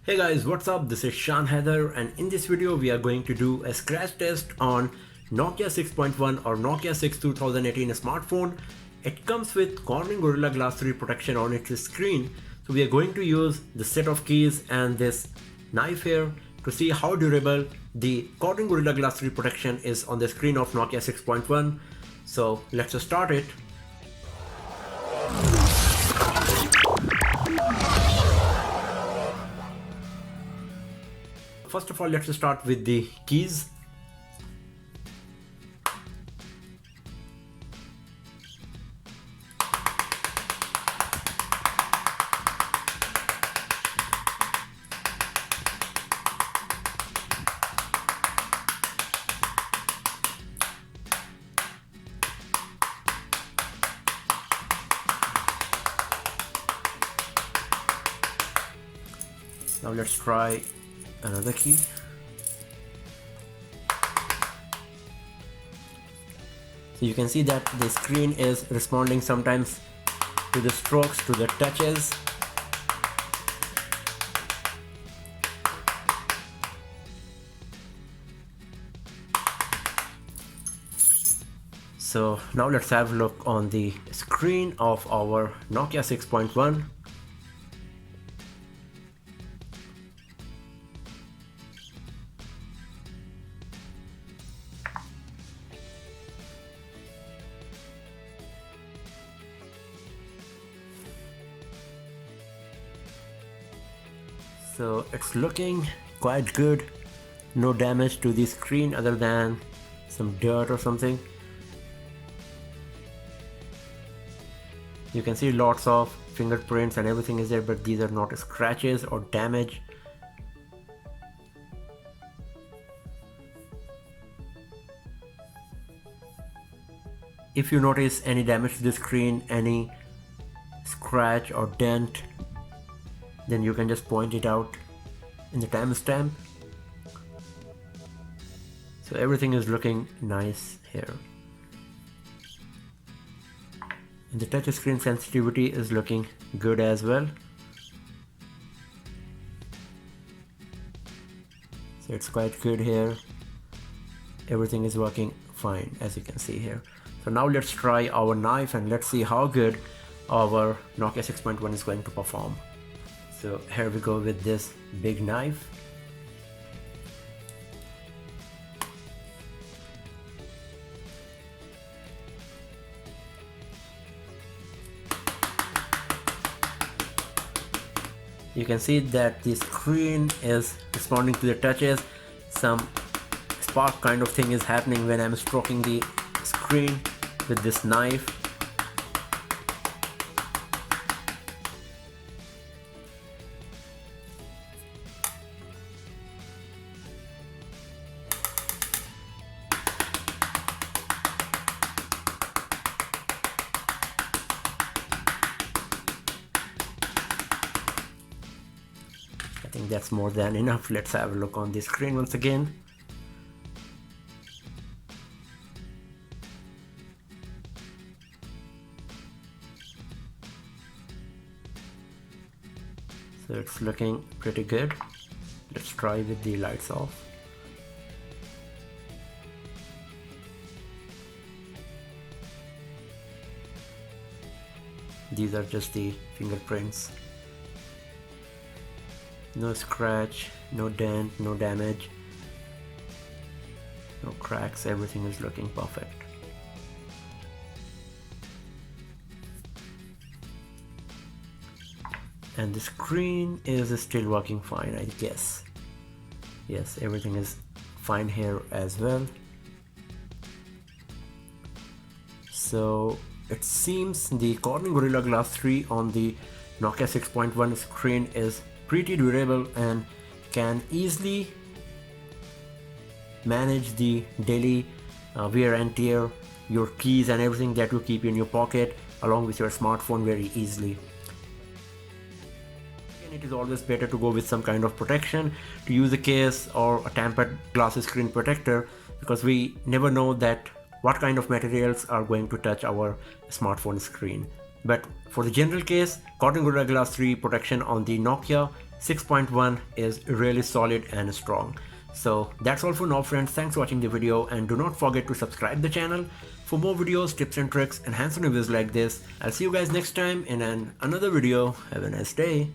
Hey guys, what's up? This is Shan Heather, and in this video we are going to do a scratch test on Nokia 6.1 or Nokia 6 2018 smartphone. It comes with Corning Gorilla Glass 3 protection on its screen. So we are going to use the set of keys and this knife here to see how durable the Corning Gorilla Glass 3 protection is on the screen of Nokia 6.1. So let's just start it. First of all, let's start with the keys. Now let's try another key. So you can see that the screen is responding sometimes to the strokes, to the touches. So now let's have a look on the screen of our Nokia 6.1. So it's looking quite good. No damage to the screen other than some dirt or something. You can see lots of fingerprints and everything is there, but these are not scratches or damage. If you notice any damage to the screen, any scratch or dent, then you can just point it out in the timestamp. So everything is looking nice here. And the touch screen sensitivity is looking good as well. So it's quite good here. Everything is working fine, as you can see here. So now let's try our knife and let's see how good our Nokia 6.1 is going to perform. So here we go with this big knife. You can see that the screen is responding to the touches. Some spark kind of thing is happening when I'm stroking the screen with this knife. I think that's more than enough. Let's have a look on the screen once again. So it's looking pretty good. Let's try with the lights off. These are just the fingerprints. No scratch, no dent, no damage, no cracks, everything is looking perfect. And the screen is still working fine, I guess. Yes, everything is fine here as well. So it seems the Corning Gorilla Glass 3 on the Nokia 6.1 screen is pretty durable and can easily manage the daily wear and tear, your keys and everything that you keep in your pocket along with your smartphone very easily. And it is always better to go with some kind of protection, to use a case or a tempered glass screen protector, because we never know that what kind of materials are going to touch our smartphone screen. But for the general case, Corning Gorilla Glass 3 protection on the Nokia 6.1 is really solid and strong. So that's all for now, friends. Thanks for watching the video, and do not forget to subscribe the channel for more videos, tips and tricks and hands-on reviews like this. I'll see you guys next time in another video. Have a nice day.